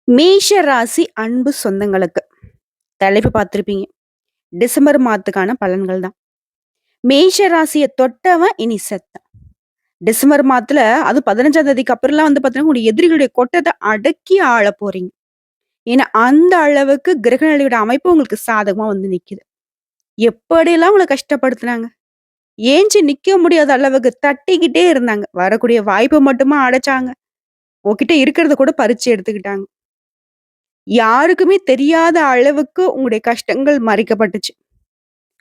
மேஷ ராசி அன்பு சொந்தங்களுக்கு தலைப்பு பார்த்திருப்பீங்க. டிசம்பர் மாதத்துக்கான பலன்கள் தான். மேஷ ராசிய தொட்டவன் இனி செத்தான். டிசம்பர் மாதத்துல அது 15ஆம் தேதிக்கு அப்புறம்லாம் வந்து பார்த்தீங்கன்னா, உங்களுடைய எதிரிகளுடைய கொட்டத்த அடக்கி ஆள போறீங்க. ஏன்னா, அந்த அளவுக்கு கிரகநிலையோட அமைப்பு உங்களுக்கு சாதகமா வந்து நிக்குது. எப்படியெல்லாம் உங்கள கஷ்டப்படுத்துனாங்க. ஏஞ்சு நிக்க முடியாத அளவுக்கு தட்டிக்கிட்டே இருந்தாங்க. வரக்கூடிய வாய்ப்ப மட்டுமா அடைச்சாங்க. உன்கிட்ட இருக்கிறத கூட பறிச்சு எடுத்துக்கிட்டாங்க. யாருக்குமே தெரியாத அளவுக்கு உங்களுடைய கஷ்டங்கள் மறைக்கப்பட்டுச்சு.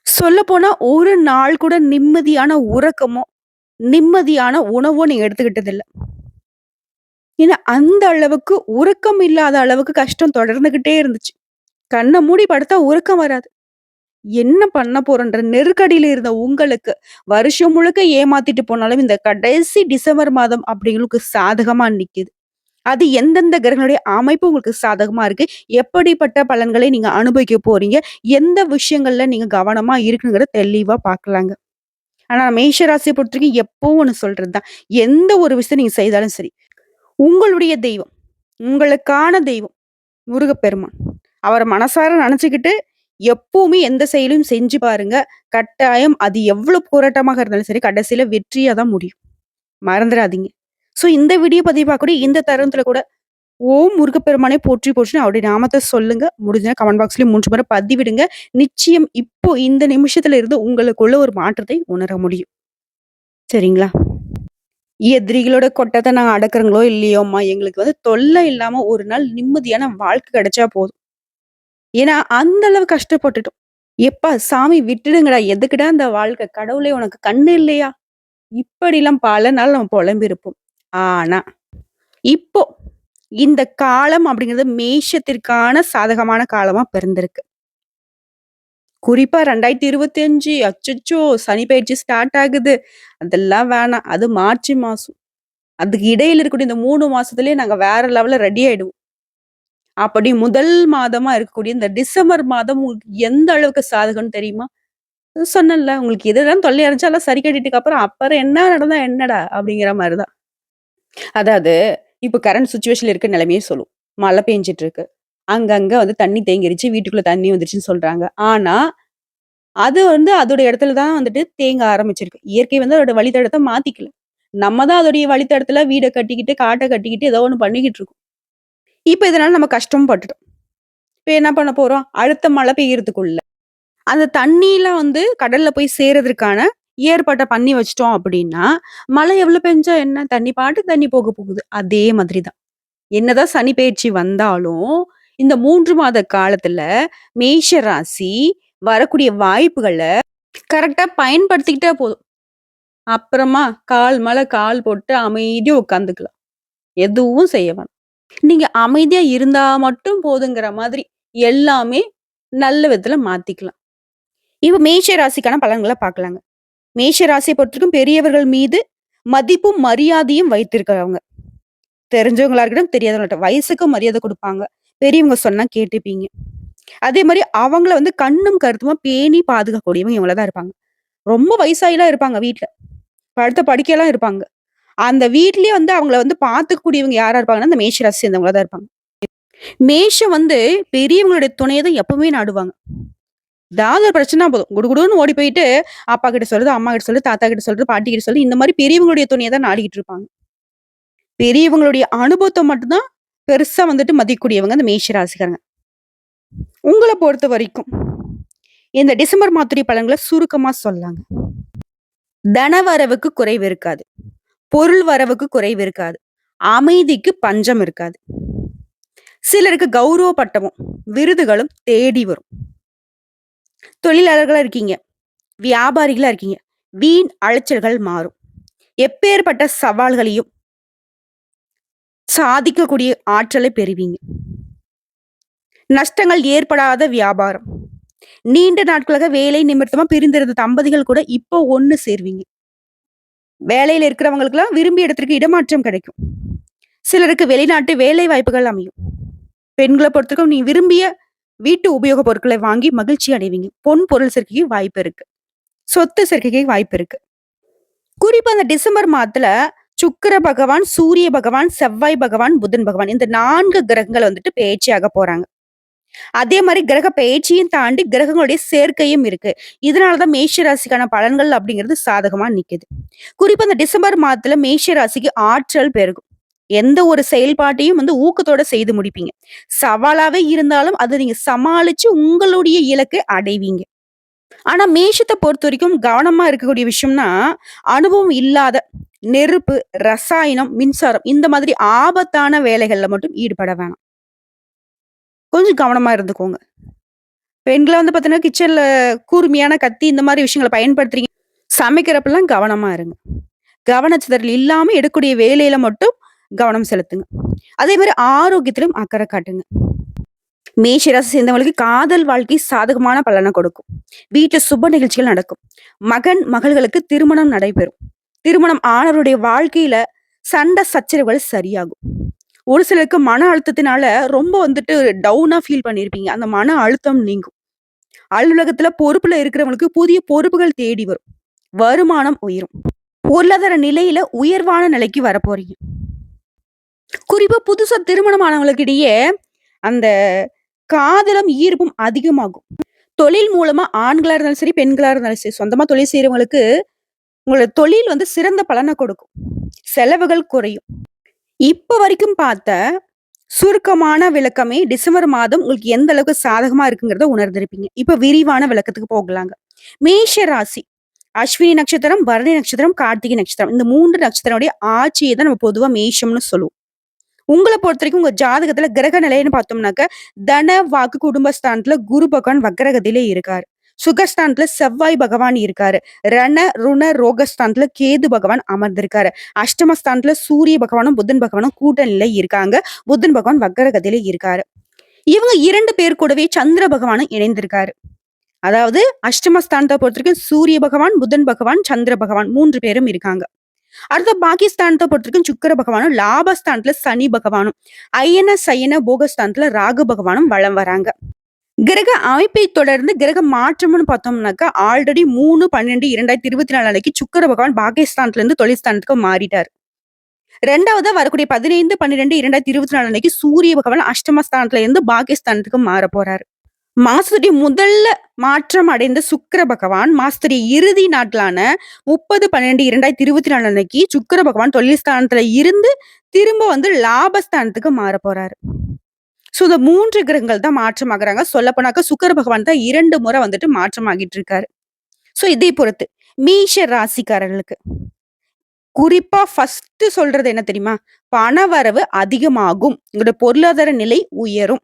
சொல்லப்போனா ஒரு நாள் கூட நிம்மதியான உறக்கமோ, நிம்மதியான உணவோ நீங்க எடுத்துக்கிட்டதில்ல. ஏன்னா, அந்த அளவுக்கு உறக்கம் இல்லாத அளவுக்கு கஷ்டம் தொடர்ந்துகிட்டே இருந்துச்சு. கண்ண மூடி படுத்தா உறக்கம் வராது. என்ன பண்ண போறோன்ற நெருக்கடியில இருந்த உங்களுக்கு, வருஷம் முழுக்க ஏமாத்திட்டு போனாலும் இந்த கடைசி டிசம்பர் மாதம் அப்படிங்களுக்கு சாதகமா நிக்குது. அது எந்தெந்த கிரகங்களுடைய அமைப்பு உங்களுக்கு சாதகமா இருக்கு? எப்படிப்பட்ட பலன்களை நீங்க அனுபவிக்க போறீங்க? எந்த விஷயங்கள்ல நீங்க கவனமா இருக்கணுங்கிறத தெளிவா பார்க்கலாங்க. ஆனா மேஷ ராசிய பொறுத்தவரைக்கும் எப்பவும் ஒண்ணு சொல்றது தான். எந்த ஒரு விஷயம் நீங்க செய்தாலும் சரி, உங்களுடைய தெய்வம், உங்களுக்கான தெய்வம் முருகப்பெருமான். அவர மனசார நெனச்சுக்கிட்டு எப்பவுமே எந்த செயலையும் செஞ்சு பாருங்க. கட்டாயம் அது எவ்வளவு போராட்டமாக இருந்தாலும் சரி, கடைசியில வெற்றியா தான் முடியும். மறந்துறாதீங்க. ஸோ இந்த வீடியோ பதிவு பார்க்கக்கூடிய இந்த தருணத்துல கூட ஓம் முருகப்பெருமானே போற்றி போற்றின்னு அவருடைய நாமத்த சொல்லுங்க. முடிஞ்சா கமெண்ட் பாக்ஸ்லயும் 3 முறை பதிவிடுங்க. நிச்சயம் இப்போ இந்த நிமிஷத்துல இருந்து உங்களுக்குள்ள ஒரு மாற்றத்தை உணர முடியும். சரிங்களா? எதிரிகளோட கொட்டத்த நாங்க அடக்குறோங்களோ இல்லையோம்மா, எங்களுக்கு வந்து தொல்லை இல்லாம ஒரு நாள் நிம்மதியான வாழ்க்கை கிடைச்சா போதும். ஏன்னா, அந்த அளவு கஷ்டப்பட்டுட்டோம். எப்பா சாமி விட்டுடுங்கடா, எதுக்குடா இந்த வாழ்க்கை? கடவுளே உனக்கு கண்ணு இல்லையா? இப்படிலாம் பல நாள் நம்ம புலம்பியிருப்போம். ஆனா, இப்போ இந்த காலம் அப்படிங்கிறது மேஷத்திற்கான சாதகமான காலமா பிறந்திருக்கு. குறிப்பா 2025 அச்சச்சோ! சனி பெயர்ச்சி ஸ்டார்ட் ஆகுது. அதெல்லாம் வேணாம். அது மார்ச் மாசம். அதுக்கு இடையில இருக்கக்கூடிய இந்த 3 மாசத்துலயே நாங்க வேற லெவல்ல ரெடி ஆயிடுவோம். அப்படி முதல் மாதமா இருக்கக்கூடிய இந்த டிசம்பர் மாதம் உங்களுக்கு எந்த அளவுக்கு சாதகம்னு தெரியுமா? சொன்னேன்ல, உங்களுக்கு எதுதான் தொல்லையா இருந்துச்சோ அதெல்லாம் சரி கட்டிட்டுக்கு அப்புறம் என்ன நடந்தா என்னடா? அப்படிங்கிற மாரி தான். அதாவது இப்ப கரண்ட் சிச்சுவேஷன்ல இருக்க நிலைமையே சொல்லுவோம். மழை பெஞ்சுட்டு இருக்கு. அங்கங்க வந்து தண்ணி தேங்கிருச்சு. வீட்டுக்குள்ள தண்ணி வந்துருச்சுன்னு சொல்றாங்க. ஆனா, அது வந்து அதோட இடத்துல தான் வந்துட்டு தேங்க ஆரம்பிச்சிருக்கு. இயற்கை வந்து அதோட வழித்தடத்த மாத்திக்கல. நம்ம தான் அதோடைய வழித்தடத்துல வீட கட்டிக்கிட்டு, காட்ட கட்டிக்கிட்டு ஏதோ ஒண்ணு பண்ணிக்கிட்டு இருக்கோம். இப்ப இதனால நம்ம கஷ்டமும் பட்டுட்டோம். இப்ப என்ன பண்ண போறோம்? அடுத்த மழை பெய்யறதுக்குள்ள, அந்த தண்ணீலாம் வந்து கடல்ல போய் சேர்றதற்கான ஏற்பாட்ட பண்ணி வச்சுட்டோம் அப்படின்னா, மழை எவ்வளவு பெஞ்சா என்ன? தண்ணி பாட்டுக்கு தண்ணி போக போகுது. அதே மாதிரி தான். என்னதான் சனி பெயர்ச்சி வந்தாலும், இந்த 3 மாத காலத்துல மேஷ ராசி வரக்கூடிய வாய்ப்புகள கரெக்ட்டா பயன்படுத்திக்கிட்டா போதும். அப்புறமா கால் மேல கால் போட்டு அமைதியா உட்காந்துக்கலாம். எதுவும் செய்ய வேணாம். நீங்க அமைதியா இருந்தா மட்டும் போதுங்கிற மாதிரி எல்லாமே நல்ல விதத்துல மாத்திக்கலாம். இப்ப மேஷ ராசிக்கான பலன்கள பார்க்கலாங்க. மேஷ ராசிய பொறுத்தவரைக்கும் பெரியவர்கள் மீது மதிப்பும், மரியாதையும் வைத்திருக்கிறவங்க. தெரிஞ்சவங்களா இருக்கட்டும், தெரியாதவங்களா இருக்கட்டும். வயசுக்கு மரியாதை குடுப்பாங்க. பெரியவங்க சொன்னா கேட்டுப்பீங்க. அதே மாரி அவங்கள வந்து கண்ணும் கருத்துமா பேணி பாதுகாக்கக்கூடியவங்க இவங்கள தான் இருப்பாங்க. ரொம்ப வயசாயிலாம் இருப்பாங்க வீட்ல. படுத்த படுக்கையாலாம் இருப்பாங்க. அந்த வீட்லயே வந்து அவங்கள வந்து பார்த்துக்கக்கூடியவங்க யாரா இருப்பாங்கன்னா, அந்த மேஷ ராசி சேர்ந்தவங்களா தான் இருப்பாங்க. மேஷம் வந்து பெரியவங்களுடைய துணைய தான் எப்பவுமே நாடுவாங்க. ஏதாவது ஒரு பிரச்சனைனா போதும். குடுகுடுன்னு ஓடி போயிட்டு, அப்பா கிட்ட சொல்றது, அம்மா கிட்ட சொல்றது, தாத்தா கிட்ட சொல்றது, பாட்டி கிட்ட சொல்றது, இந்த மாரி பெரியவங்களுடைய துணைய தான் நாடிக்கிட்டு இருப்பாங்க. பெரியவங்களுடைய அனுபவத்த மட்டும் தான் பெருசா வந்துட்டு மதிக்கக்கூடியவங்க அந்த மேஷ ராசிக்காரங்க. உங்கள பொறுத்த வரைக்கும், இந்த டிசம்பர் மாதத்துடைய பலன்கள சுருக்கமா சொல்லலாங்க. தன வரவுக்கு குறைவு இருக்காது. பொருள் வரவுக்கு குறைவு இருக்காது. அமைதிக்கு பஞ்சம் இருக்காது. சிலருக்கு கௌரவ பட்டமும், விருதுகளும் தேடி வரும். தொழிலாளர்களா இருக்கீங்க, வியாபாரிகளா இருக்கீங்க, வீண் அலைச்சல்கள் மாறும். எப்பேர்ப்பட்ட சவால்களையும் சாதிக்கக்கூடிய ஆற்றலை பெறுவீங்க. நஷ்டங்கள் ஏற்படாத வியாபாரம். நீண்ட நாட்களாக வேலை நிமித்தமா பிரிந்திருந்த தம்பதிகள் கூட இப்போ ஒண்ணு சேர்வீங்க. வேலையில இருக்கிறவங்களுக்கெல்லாம் விரும்பிய இடத்திற்கு இடமாற்றம் கிடைக்கும். சிலருக்கு வெளிநாட்டு வேலை வாய்ப்புகள் அமையும். பெண்கள பொறுத்தவரைக்கும் நீ விரும்பிய வீட்டு உபயோகப் பொருட்களை வாங்கி மகிழ்ச்சி அடைவீங்க. பொன் பொருள் சேர்க்கைக்கு வாய்ப்பு இருக்கு. சொத்து சேர்க்கைக்கு வாய்ப்பு இருக்கு. குறிப்பா அந்த டிசம்பர் மாதத்துல சுக்கிர பகவான், சூரிய பகவான், செவ்வாய் பகவான், புதன் பகவான் இந்த 4 கிரகங்கள் வந்துட்டு பெயர்ச்சியாக போறாங்க. அதே மாரி கிரக பெயர்ச்சியும் தாண்டி கிரகங்களுடைய சேர்க்கையும் இருக்கு. இதனால தான் மேஷ ராசிக்கான பலன்கள் அப்படிங்கிறது சாதகமா நிக்குது. குறிப்பா இந்த டிசம்பர் மாதத்துல மேஷ ராசிக்கு ஆற்றல் பெருகும். எந்த ஒரு செயல்பாட்டையும் ஊக்கத்தோட செய்து முடிப்பீங்க. சவாலாவே இருந்தாலும் அத நீங்க சமாளிச்சு உங்களுடைய இலக்கை அடைவீங்க. ஆனா மேஷத்த பொறுத்தவரைக்கும் கவனமா இருக்கக்கூடிய விஷயம்னா, அனுபவம் இல்லாத நெருப்பு, ரசாயனம், மின்சாரம் இந்த மாதிரி ஆபத்தான வேலைகள்ல மட்டும் ஈடுபட வேணாம். கொஞ்சம் கவனமா இருந்துக்கோங்க. பெண்களா பார்த்தீங்கன்னா, கிச்சன்ல கூர்மையான கத்தி இந்த மாரி விஷயங்கள பயன்படுத்துறீங்க. சமைக்கிறப்பலாம் கவனமா இருங்க. கவனச்சிதறல் இல்லாம எடுக்கக்கூடிய வேலையில மட்டும் கவனம் செலுத்துங்க. அதே மாரி ஆரோக்கியத்திலும் அக்கறை காட்டுங்க. மேஷ ராசி சேர்ந்தவங்களுக்கு காதல் வாழ்க்கை சாதகமான பலன கொடுக்கும். வீட்ல சுப நிகழ்ச்சிகள் நடக்கும். மகன், மகள்களுக்கு திருமணம் நடைபெறும். திருமணம் ஆனவருடைய வாழ்க்கையில சண்டை சச்சரவுகள் சரியாகும். ஒரு சிலருக்கு மன அழுத்தத்தினால ரொம்ப டவுனா ஃபீல் பண்ணியிருப்பீங்க. அந்த மன அழுத்தம் நீங்கும். அலுவலகத்துல பொறுப்புல இருக்கிறவங்களுக்கு புதிய பொறுப்புகள் தேடி வரும். வருமானம் உயரும். பொருளாதார நிலையில உயர்வான நிலைக்கு வரப்போறீங்க. குறிப்பா புதுசா திருமணமானவங்களுக்கிடையே அந்த காதலும், ஈர்ப்பும் அதிகமாகும். தொழில் மூலமா ஆண்களா இருந்தாலும் சரி, பெண்களா இருந்தாலும் சரி, சொந்தமா தொழில் செய்றவங்களுக்கு உங்களோட தொழில் சிறந்த பலன கொடுக்கும். செலவுகள் குறையும். இப்ப வரைக்கும் பார்த்த சுருக்கமான விளக்கமே டிசம்பர் மாதம் உங்களுக்கு எந்த அளவுக்கு சாதகமா இருக்குங்கிறத உணர்ந்திருப்பீங்க. இப்ப விரிவான விளக்கத்துக்கு போகலாங்க. மேஷ ராசி. அஸ்வினி நட்சத்திரம், பரணி நட்சத்திரம், கார்த்திகை நட்சத்திரம். இந்த 3 நட்சத்திரமுடைய ஆட்சியை தான் நம்ம பொதுவா மேஷம்னு சொல்லுவோம். உங்கள பொறுத்தவரைக்கும் உங்க ஜாதகத்துல கிரக நிலைன்னு பார்த்தோம்னாக்க, தன, வாக்கு, குடும்பஸ்தானத்துல குரு பகவான் வக்ரகதியில இருக்காரு. சுகஸ்தானத்துல செவ்வாய் பகவான் இருக்காரு. ரண, ருண, ரோகஸ்தானத்துல கேது பகவான் அமர்ந்திருக்காரு. அஷ்டமஸ்தானத்துல சூரிய பகவானும், புதன் பகவானும் கூட்டணியில இருக்காங்க. புதன் பகவான் வக்ரகதியில இருக்காரு. இவங்க 2 பேர் கூடவே சந்திர பகவானும் இணைந்திருக்காரு. அதாவது அஷ்டமஸ்தானத்தை பொறுத்தவரைக்கும் சூரிய பகவான், புதன் பகவான், சந்திர பகவான் 3 பேரும் இருக்காங்க. அடுத்த பாகிஸ்தானத்தை பொறுத்தவரைக்கும் சுக்கிர பகவானும், லாபஸ்தானத்துல சனி பகவானும், அயன சயன போகஸ்தானத்துல ராகு பகவானும் வலம் வராங்க. கிரக அமைப்பை தொடர்ந்து கிரக மாற்றம்னு பார்த்தோம்னாக்கா ஆல்ரெடி 3/12/2024 அன்னைக்கு சுக்கிர பகவான் பாகிஸ்தானத்துல இருந்து தொழில் ஸ்தானத்துக்கு மாறிட்டார். ரெண்டாவதா வரக்கூடிய 15/12/2024 அன்னைக்கு சூரிய பகவான் அஷ்டமஸ்தானத்துல இருந்து பாகிஸ்தானத்துக்கு மாற போறாரு. மாசத்துடைய முதல்ல மாற்றம் அடைந்த சுக்கிர பகவான் மாசத்துடைய இறுதி நாட்களான 30/12/2024 அன்னைக்கு சுக்கிர பகவான் தொழில் ஸ்தானத்துல இருந்து திரும்ப லாபஸ்தானத்துக்கு மாற போறாரு. சோ இந்த 3 கிரகங்கள் தான் மாற்றமாகறாங்க. சொல்லப்போனாக்க சுக்கிர பகவான் தான் 2 முறை மாற்றமாகிட்டு இருக்காரு. சோ இதை பொறுத்து மேஷ ராசிக்காரர்களுக்கு குறிப்பா ஃபர்ஸ்ட் சொல்றது என்ன தெரியுமா? பணவரவு அதிகமாகும். உங்களோட பொருளாதார நிலை உயரும்.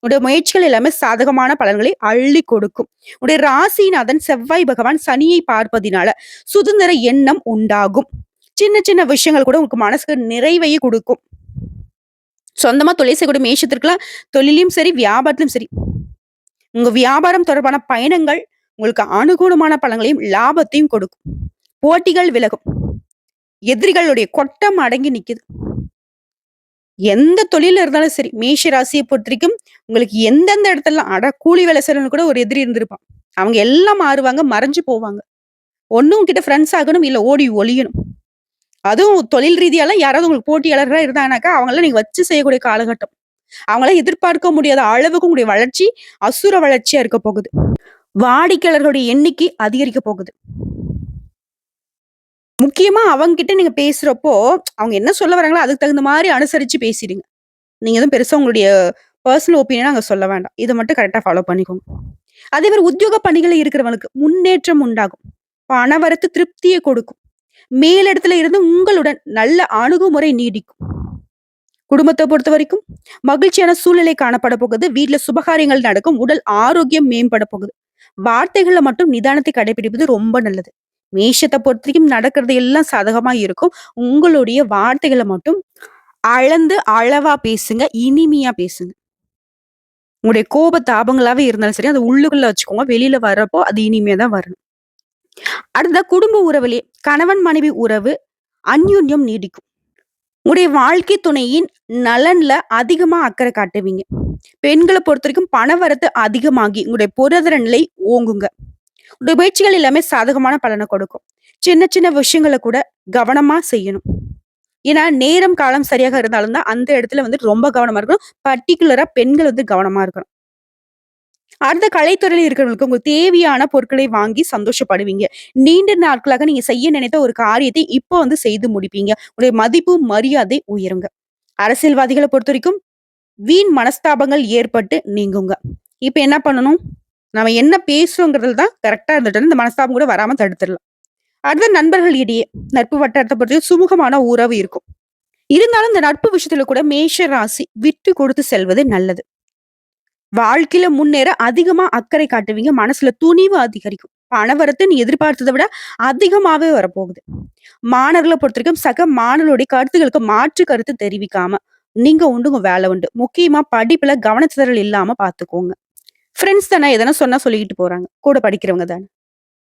உடைய முயற்சிகள் எல்லாமே சாதகமான பலன்களை அள்ளி கொடுக்கும். உடைய ராசிநாதன் செவ்வாய் பகவான் சனியை பார்ப்பதினால சுதந்திர எண்ணம் உண்டாகும். சின்ன சின்ன விஷயங்கள் கூட உங்களுக்கு மனசுக்கு நிறைவையை கொடுக்கும். சொந்தமா தொழில் செய்யக்கூடிய மேஷத்திற்கெல்லாம் தொழிலையும் சரி, வியாபாரத்திலும் சரி, உங்க வியாபாரம் தொடர்பான பயணங்கள் உங்களுக்கு அனுகூலமான பலன்களையும் லாபத்தையும் கொடுக்கும். போட்டிகள் விலகும். எதிரிகளுடைய கொட்டம் அடங்கி நிக்குது. எந்த தொழில இருந்தாலும் சரி, மேஷ ராசியை பொறுத்தவரைக்கும் உங்களுக்கு எந்தெந்த இடத்துல கூலி வேலை செய்யறவங்க கூட ஒரு எதிரி இருந்திருப்பான். அவங்க எல்லாம் மாறுவாங்க, மறைஞ்சு போவாங்க. ஒண்ணு உங்ககிட்ட ஃப்ரெண்ட்ஸ் ஆகணும், இல்ல ஓடி ஒளியணும். அதுவும் தொழில் ரீதியாலாம் யாராவது உங்களுக்கு போட்டியாளர்களா இருந்தாங்கனாக்கா, அவங்கள நீங்க வச்சு செய்யக்கூடிய காலகட்டம். அவங்கள எதிர்பார்க்க முடியாத அளவுக்கு உங்களுடைய வளர்ச்சி அசுர வளர்ச்சியா இருக்க போகுது. வாடிக்கையாளர்களுடைய எண்ணிக்கை அதிகரிக்க போகுது. முக்கியமா அவங்ககிட்ட நீங்க பேசுறப்போ, அவங்க என்ன சொல்ல வராங்களோ அதுக்கு தகுந்த மாரி அனுசரிச்சு பேசிடுங்க. நீங்க எதுவும் பெருசா உங்களுடைய பெர்சனல் ஒப்பீனியன அங்க சொல்ல வேண்டாம். இத மட்டும் கரெக்ட்டா ஃபாலோ பண்ணிக்கோங்க. அதே மாரி உத்தியோக பணிகள்ல இருக்கிறவங்களுக்கு முன்னேற்றம் உண்டாகும். பணவரத்து திருப்திய கொடுக்கும். மேலிடத்துல இருந்து உங்களுடன் நல்ல அணுகுமுறை நீடிக்கும். குடும்பத்த பொறுத்தவரைக்கும் மகிழ்ச்சியான சூழ்நிலை காணப்பட போகுது. வீட்ல சுபகாரியங்கள் நடக்கும். உடல் ஆரோக்கியம் மேம்பட போகுது. வார்த்தைகள்ல மட்டும் நிதானத்தை கடைபிடிப்பது ரொம்ப நல்லது. மேஷத்த பொறுத்தவரைக்கும் நடக்கிறது எல்லாம் சாதகமா இருக்கும். உங்களுடைய வார்த்தைகள மட்டும் அளந்து அளவா பேசுங்க. இனிமையா பேசுங்க. உங்களுடைய கோப தாபங்களாவே இருந்தாலும் சரி, அத உள்ளுக்குள்ள வச்சுக்கோங்க. வெளியில வர்றப்போ அது இனிமையா தான் வரணும். அடுத்ததா குடும்ப உறவிலே கணவன் மனைவி உறவு அந்யோன்யம் நீடிக்கும். உங்களுடைய வாழ்க்கை துணையின் நலன்ல அதிகமா அக்கறை காட்டுவீங்க. பெண்களை பொறுத்தவரைக்கும் பணவரத்து அதிகமாகி உங்களுடைய பொருளாதார நிலை ஓங்குங்க. உங்களுடைய முயற்சிகள் எல்லாமே சாதகமான பலனை கொடுக்கும். சின்ன சின்ன விஷயங்கள கூட கவனமா செய்யணும். ஏன்னா, நேரம், காலம் சரியாக இருந்தாலும் தான் அந்த இடத்துல வந்து ரொம்ப கவனமா இருக்கணும். பர்ட்டிகுலரா பெண்கள் வந்து கவனமா இருக்கணும். அடுத்த கலைத்துறையில இருக்கிறவங்களுக்கு உங்களுக்கு தேவையான பொருட்களை வாங்கி சந்தோஷப்படுவீங்க. நீண்ட நாட்களாக நீங்க செய்ய நினைத்த ஒரு காரியத்தை இப்போ வந்து செய்து முடிப்பீங்க. உங்களுடைய மதிப்பு, மரியாதை உயருங்க. அரசியல்வாதிகள பொறுத்தவரைக்கும் வீண் மனஸ்தாபங்கள் ஏற்பட்டு நீங்குங்க. இப்ப என்ன பண்ணணும்? நம்ம என்ன பேசுறோங்கிறதுல தான் கரெக்ட்டா இருந்துட்டோம்னா, இந்த மனஸ்தாபம் கூட வராம தடுத்துடலாம். அடுத்து நண்பர்கள் இடையே, நட்பு வட்டாரத்த பொறுத்தவரைக்கும் சுமூகமான உறவு இருக்கும். இருந்தாலும் இந்த நட்பு விஷயத்துல கூட மேஷ ராசி விட்டு கொடுத்து செல்வது நல்லது. வாழ்க்கையில முன்னேற அதிகமா அக்கறை காட்டுவீங்க. மனசுல துணிவு அதிகரிக்கும். பணவரத்து நீ எதிர்பார்த்தத விட அதிகமாவே வரப்போகுது. மாணவர்கள பொறுத்தவரைக்கும் சக மாணவர்களுடைய கருத்துக்களுக்கு மாற்று கருத்து தெரிவிக்காம, நீங்க உண்டு உங்க வேலை உண்டு. முக்கியமா படிப்புல கவனச்சிதறல் இல்லாம பார்த்துக்கோங்க. ஃப்ரெண்ட்ஸ் தானே எதனா சொன்னா சொல்லிக்கிட்டு போறாங்க. கூட படிக்கிறவங்க தானே.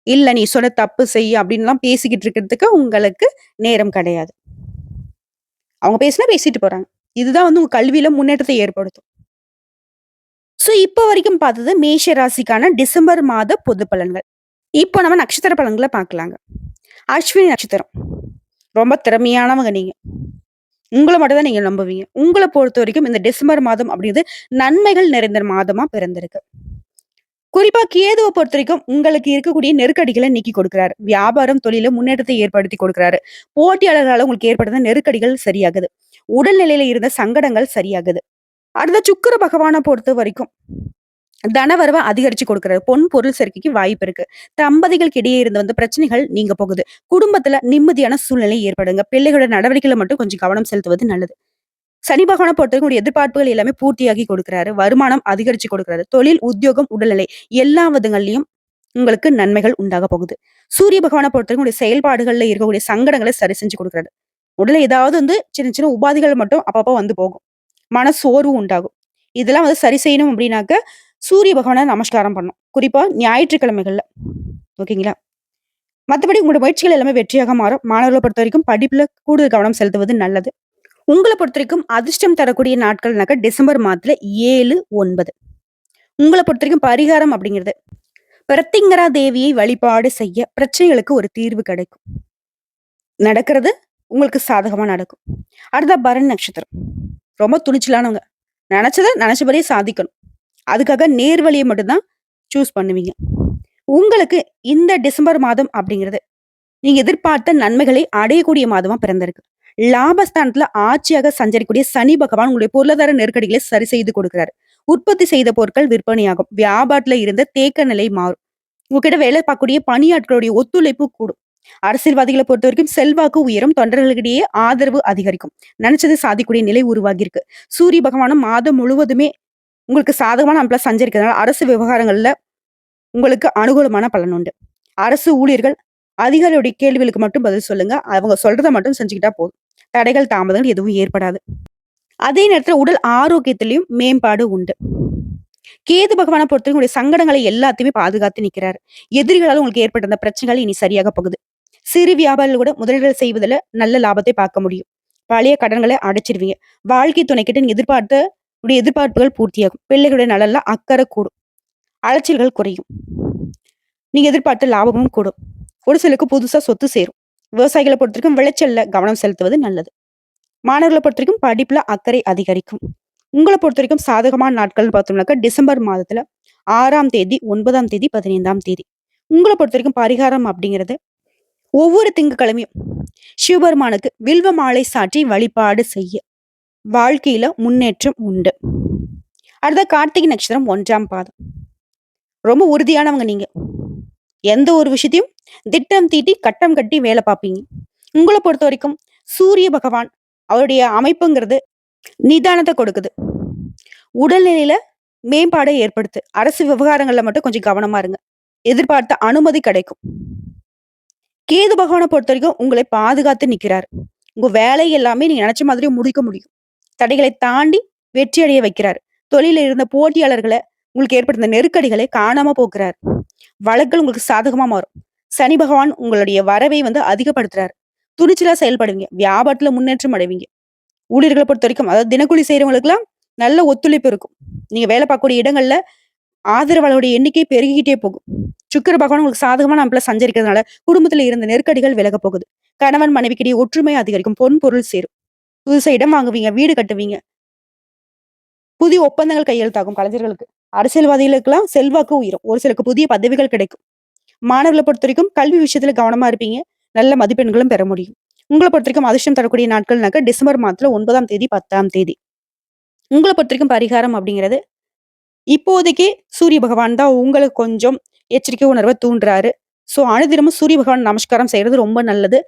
இல்ல நீ சொன்ன தப்பு செய் அப்படின்லாம் பேசிக்கிட்டு இருக்கிறதுக்கு உங்களுக்கு நேரம் கிடையாது. அவங்க பேசினா பேசிட்டு போறாங்க. இதுதான் வந்து உங்க கல்வியில முன்னேற்றத்தை ஏற்படுத்தும். இப்போ வரைக்கும் பார்த்தது மேஷ ராசிக்கான டிசம்பர் மாத பொது பலன்கள். இப்போ நம்ம நட்சத்திர பலன்கள பார்க்கலாங்க. அஸ்வினி நட்சத்திரம். ரொம்ப திறமையானவங்க நீங்க. உங்கள மட்டும் தான் நீங்க நம்புவீங்க. உங்கள பொறுத்தவரைக்கும் இந்த டிசம்பர் மாதம் அப்படிங்கிறது நன்மைகள் நிறைந்த மாதமா பிறந்திருக்கு. குறிப்பா கேதுவ பொறுத்தவரைக்கும் உங்களுக்கு இருக்கக்கூடிய நெருக்கடிகள நீக்கி கொடுக்கிறாரு. வியாபாரம், தொழில்ல முன்னேற்றத்தை ஏற்படுத்தி கொடுக்கிறாரு. போட்டியாளர்களால உங்களுக்கு ஏற்படுத்த நெருக்கடிகள் சரியாகுது. உடல்நிலையில இருந்த சங்கடங்கள் சரியாகுது. அடுத்த சுக்கிர பகவான பொறுத்தவரைக்கும் தனவரவ அதிகரிச்சு கொடுக்கிறாரு. பொன் பொருள் சேர்க்கைக்கு வாய்ப்பு இருக்கு. தம்பதிகளுக்கு இடையே இருந்த வந்து பிரச்சனைகள் நீங்க போகுது. குடும்பத்துல நிம்மதியான சூழ்நிலை ஏற்படுங்க. பிள்ளைகளோட நடவடிக்கையில மட்டும் கொஞ்சம் கவனம் செலுத்துவது நல்லது. சனி பகவான பொறுத்தவரைக்கும் உங்களுடைய எதிர்பார்ப்புகள் எல்லாமே பூர்த்தியாகி கொடுக்கிறாரு. வருமானம் அதிகரிச்சு கொடுக்கிறாரு. தொழில், உத்தியோகம், உடல்நிலை எல்லா விதங்கள்லயும் உங்களுக்கு நன்மைகள் உண்டாக போகுது. சூரிய பகவான பொறுத்தவரைக்கும் உங்களுடைய செயல்பாடுகள்ல இருக்கக்கூடிய சங்கடங்களை சரி செஞ்சு கொடுக்கிறாரு. உடல்ல ஏதாவது வந்து சின்ன சின்ன உபாதைகள் மட்டும் அப்பப்போ வந்து போகும். மன சோர்வு உண்டாகும். இதெல்லாம் வந்து சரி செய்யணும் அப்படின்னாக்க சூரிய பகவான நமஸ்காரம் பண்ணணும். குறிப்பா ஞாயிற்றுக்கிழமைகள்ல. ஓகேங்களா? மத்தபடி உங்களோட முயற்சிகள் எல்லாமே வெற்றியாக மாறும். மாணவர்கள பொறுத்தவரைக்கும் படிப்புல கூடுதல் கவனம் செலுத்துவது நல்லது. உங்கள பொறுத்தவரைக்கும் அதிர்ஷ்டம் தரக்கூடிய நாட்கள்னாக்க டிசம்பர் மாதத்துல 7, 9. உங்கள பொறுத்தவரைக்கும் பரிகாரம் அப்படிங்கிறது, பிரத்திங்கரா தேவியை வழிபாடு செய்ய பிரச்சனைகளுக்கு ஒரு தீர்வு கிடைக்கும். நடக்கிறது உங்களுக்கு சாதகமா நடக்கும். அடுத்தா பரணி நட்சத்திரம். ரொம்ப துணிச்சலானவங்க. நெனச்சத நெனச்சபடியே சாதிக்கணும். அதுக்காக நேர்வழிய மட்டும் தான் சூஸ் பண்ணுவீங்க. உங்களுக்கு இந்த டிசம்பர் மாதம் அப்படிங்கிறது, நீங்க எதிர்பார்த்த நன்மைகளை அடையக்கூடிய மாதமா பிறந்திருக்கு. லாபஸ்தானத்துல ஆட்சியாக சஞ்சரிக்கக்கூடிய சனி பகவான் உங்களுடைய பொருளாதார நெருக்கடிகளை சரி செய்து கொடுக்கிறாரு. உற்பத்தி செய்த பொருட்கள் விற்பனையாகும். வியாபாரத்துல இருந்த தேக்க நிலை மாறும். உங்ககிட்ட வேலை பார்க்கக்கூடிய பணியாட்களுடைய ஒத்துழைப்பு கூடும். அரசியல்வாதிகளை பொறுத்த வரைக்கும் செல்வாக்கு உயரும். தொண்டர்களிடையே ஆதரவு அதிகரிக்கும். நினைச்சது சாதிக்கக்கூடிய நிலை உருவாகி இருக்கு. சூரிய பகவானும் மாதம் முழுவதுமே உங்களுக்கு சாதகமான அமைப்புல சஞ்சரிக்கிறதுனால அரசு விவகாரங்கள்ல உங்களுக்கு அனுகூலமான பலன் உண்டு. அரசு ஊழியர்கள் அதிகாரியுடைய கேள்விகளுக்கு மட்டும் பதில் சொல்லுங்க. அவங்க சொல்றத மட்டும் செஞ்சுக்கிட்டா போதும். தடைகள், தாமதங்கள் எதுவும் ஏற்படாது. அதே நேரத்துல உடல் ஆரோக்கியத்திலயும் மேம்பாடு உண்டு. கேது பகவான பொறுத்தவரைக்கும் உங்களுடைய சங்கடங்களை எல்லாத்தையுமே பாதுகாத்து நிக்கிறாரு. எதிரிகளால உங்களுக்கு ஏற்பட்ட அந்த பிரச்சனைகள் இனி சரியாக போகுது. சிறு வியாபாரிகள் கூட முதலீடுகள் செய்வதில நல்ல லாபத்தை பார்க்க முடியும். பழைய கடன்களை அடைச்சிருவீங்க. வாழ்க்கை துணைக்கிட்ட நீங்க எதிர்பார்ப்புகள் பூர்த்தியாகும். பிள்ளைகளுடைய நலன்ல அக்கறை கூடும். அலைச்சல்கள் குறையும். நீங்க எதிர்பார்த்த லாபமும் கூடும். ஒரு சிலருக்கு புதுசா சொத்து சேரும். விவசாயிகளை பொறுத்தவரைக்கும் விளைச்சல்ல கவனம் செலுத்துவது நல்லது. மாணவர்களை பொறுத்தவரைக்கும் படிப்புல அக்கறை அதிகரிக்கும். உங்கள பொறுத்தவரைக்கும் சாதகமான நாட்கள்னு பார்த்தோம்னாக்கா டிசம்பர் மாதத்துல 6ஆம் தேதி, 9ஆம் தேதி, 15ஆம் தேதி. உங்கள பொறுத்தவரைக்கும் பரிகாரம் அப்படிங்கிறது ஒவ்வொரு திங்கட்கிழமையும் சிவபெருமானுக்கு வில்வ மாலை சாற்றி வழிபாடு செய்ய வாழ்க்கையில முன்னேற்றம் உண்டு. அடுத்த கார்த்திகை நட்சத்திரம் 1ஆம் பாதம். ரொம்ப உறுதியானவங்க நீங்க. எந்த ஒரு விஷயத்தையும் திட்டம் தீட்டி கட்டம் கட்டி வேலை பார்ப்பீங்க. உங்கள பொறுத்தவரைக்கும் சூரிய பகவான் அவருடைய அமைப்புங்கிறது நிதானத்தை கொடுக்குது. உடல்நிலையில மேம்பாடை ஏற்படுத்து. அரசு விவகாரங்கள்ல மட்டும் கொஞ்சம் கவனமா இருங்க. எதிர்பார்த்த அனுமதி கிடைக்கும். கேது பகவான பொறுத்தவரைக்கும் உங்களை பாதுகாத்து நிக்கிறாரு. உங்க வேலை எல்லாமே நீங்க நினைச்ச மாதிரி முடிக்க முடியும். தடைகளை தாண்டி வெற்றி அடைய வைக்கிறாரு. தொழில இருந்த போட்டியாளர்களை உங்களுக்கு ஏற்படுத்த நெருக்கடிகளை காணாம போக்குறாரு. வழக்குகள் உங்களுக்கு சாதகமா மாறும். சனி பகவான் உங்களுடைய வரவை வந்து அதிகப்படுத்துறாரு. துணிச்சலா செயல்படுவீங்க. வியாபாரத்துல முன்னேற்றம் அடைவீங்க. ஊழியர்களை பொறுத்த வரைக்கும் அதாவது தினக்கூலி செய்யறவங்களுக்கு எல்லாம் நல்ல ஒத்துழைப்பு இருக்கும். நீங்க வேலை பார்க்கக்கூடிய இடங்கள்ல ஆதரவாளருடைய எண்ணிக்கை பெருகிக்கிட்டே போகும். சுக்கிர பகவான் உங்களுக்கு சாதகமான அமைப்புல சஞ்சரிக்கிறதுனால குடும்பத்துல இருந்த நெருக்கடிகள் விலக போகுது. கணவன் மனைவிக்கிடையே ஒற்றுமை அதிகரிக்கும். பொன் பொருள் சேரும். புதுசா இடம் வாங்குவீங்க, வீடு கட்டுவீங்க. புதிய ஒப்பந்தங்கள் கையெழுத்தாகும் கலைஞர்களுக்கு. அரசியல்வாதிகளுக்கெல்லாம் செல்வாக்கு உயரும். ஒரு சிலருக்கு புதிய பதவிகள் கிடைக்கும். மாணவர்களை பொறுத்தவரைக்கும் கல்வி விஷயத்துல கவனமா இருப்பீங்க. நல்ல மதிப்பெண்களும் பெற முடியும். உங்கள பொறுத்தவரைக்கும் அதிர்ஷ்டம் தரக்கூடிய நாட்கள்னாக்க டிசம்பர் மாதத்துல 9ஆம் தேதி, 10ஆம் தேதி. உங்கள பொறுத்தவரைக்கும் பரிகாரம் அப்படிங்கிறது, இப்போதைக்கு சூரிய பகவான் தான் உங்களுக்கு கொஞ்சம் எச்சரிக்கை உணர்வ தூண்டுறாரு. ஸோ அனுதினமும் சூரிய பகவான் நமஸ்காரம் செய்றது ரொம்ப நல்லது.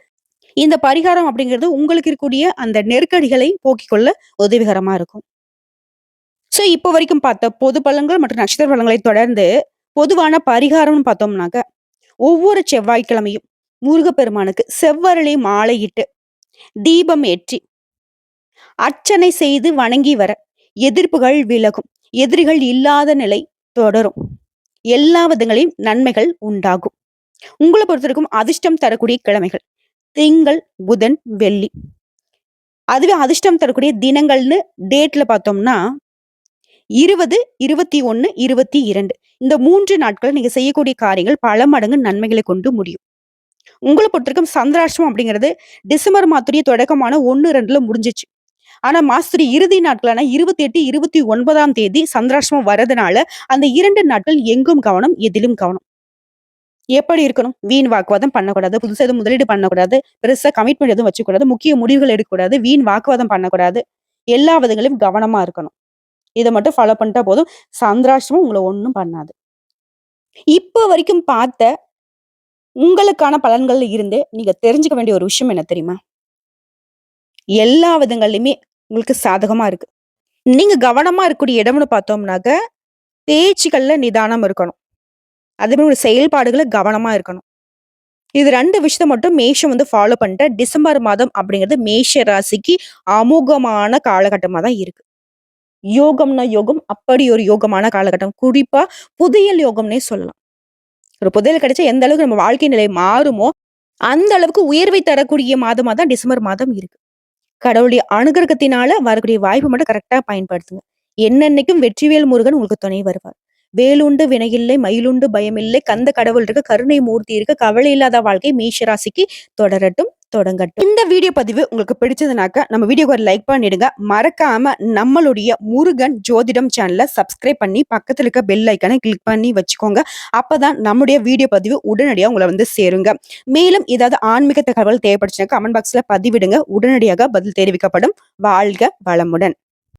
இந்த பரிகாரம் அப்படிங்கிறது உங்களுக்கு இருக்கக்கூடிய அந்த நெருக்கடிகளை போக்கிக் கொள்ள உதவிகரமா இருக்கும். ஸோ இப்போ வரைக்கும் பார்த்த பொது பலன்கள் மற்றும் நட்சத்திர பலன்களை தொடர்ந்து பொதுவான பரிகாரம்னு பார்த்தோம்னாக்க, ஒவ்வொரு செவ்வாய்க்கிழமையும் முருகப்பெருமானுக்கு செவ்வரளி மாலையிட்டு, தீபம் ஏற்றி, அர்ச்சனை செய்து வணங்கி வர எதிர்ப்புகள் விலகும். எதிரிகள் இல்லாத நிலை தொடரும். எல்லா விதங்களையும் நன்மைகள் உண்டாகும். உங்கள பொறுத்தவரைக்கும் அதிர்ஷ்டம் தரக்கூடிய கிழமைகள் திங்கள், புதன், வெள்ளி. அதுவே அதிர்ஷ்டம் தரக்கூடிய தினங்கள்னு டேட்ல பார்த்தோம்னா 20, 21, 22 இந்த 3 நாட்கள் நீங்க செய்யக்கூடிய காரியங்கள் பல மடங்கு நன்மைகளை கொண்டு முடியும். உங்கள பொறுத்தவரைக்கும் சந்திராஷ்டமம் அப்படிங்கிறது டிசம்பர் மாதத்துடைய தொடக்கமான 1, 2ல முடிஞ்சிச்சு. ஆனா மாசத்துடைய இறுதி நாட்களான 28, 29ஆம் தேதி சந்திராஷ்டமம் வரதுனால, அந்த 2 நாட்கள் எங்கும் கவனம், எதிலும் கவனம். எப்படி இருக்கணும்? வீண் வாக்குவாதம் பண்ணக்கூடாது. புதுசா எதுவும் முதலீடு பண்ணக்கூடாது. பெருசா கமிட்மெண்ட் எதுவும் வச்சுக்கூடாது. முக்கிய முடிவுகள் எடுக்கக்கூடாது. வீண் வாக்குவாதம் பண்ணக்கூடாது. எல்லா விதங்களிலும் கவனமா இருக்கணும். இத மட்டும் ஃபாலோ பண்ணிட்டா போதும். சந்திராஷ்டமம் உங்கள ஒண்ணும் பண்ணாது. இப்ப வரைக்கும் பார்த்த உங்களுக்கான பலன்கள்ல இருந்து நீங்க தெரிஞ்சுக்க வேண்டிய ஒரு விஷயம் என்ன தெரியுமா? எல்லா விதங்கள்லயுமே உங்களுக்கு சாதகமா இருக்கு. நீங்க கவனமா இருக்கக்கூடிய இடம்னு பார்த்தோம்னாக்க, பேச்சுக்கள்ல நிதானம் இருக்கணும். அதே மாதிரி ஒரு செயல்பாடுகள்ல கவனமா இருக்கணும். இது 2 விஷயத்த மட்டும் மேஷம் ஃபாலோ பண்ணிட்டா, டிசம்பர் மாதம் அப்படிங்கிறது மேஷ ராசிக்கு அமோகமான காலகட்டமா தான் இருக்கு. யோகம்னா யோகம், அப்படி ஒரு யோகமான காலகட்டம். குறிப்பா புதையல் யோகம்னே சொல்லலாம். ஒரு புதையல் கிடைச்சா எந்த அளவுக்கு நம்ம வாழ்க்கை நிலை மாறுமோ, அந்த அளவுக்கு உயர்வை தரக்கூடிய மாதமா தான் டிசம்பர் மாதம் இருக்கு. கடவுளுடைய அனுகிரகத்தினால வரக்கூடிய வாய்ப்பு மட்டும் கரெக்ட்டா பயன்படுத்துங்க. என்னன்னைக்கும் வெற்றிவேல் முருகன் உங்களுக்கு துணை வருவார். வேலுண்டு வினையில்லை, மயிலுண்டு பயமில்லை, கந்த கடவுள் இருக்க, கருணை மூர்த்தி இருக்க, கவலை இல்லாத வாழ்க்கை மேஷ ராசிக்கு தொடரட்டும், தொடங்கட்டும். இந்த வீடியோ பதிவு உங்களுக்கு பிடிச்சதுனாக்க நம்ம வீடியோக்கு ஒரு லைக் பண்ணிடுங்க. மறக்காம நம்மளுடைய முருகன் ஜோதிடம் சேனலை சப்ஸ்கிரைப் பண்ணி பக்கத்துல இருக்க பெல் ஐக்கானை கிளிக் பண்ணி வச்சுக்கோங்க. அப்பதான் நம்முடைய வீடியோ பதிவு உடனடியாக உங்களை சேருங்க. மேலும் ஏதாவது ஆன்மீக தகவல் தேவைப்படுச்சுன்னா கமெண்ட் பாக்ஸ்ல பதிவிடுங்க. உடனடியாக பதில் தெரிவிக்கப்படும். வாழ்க வளமுடன்.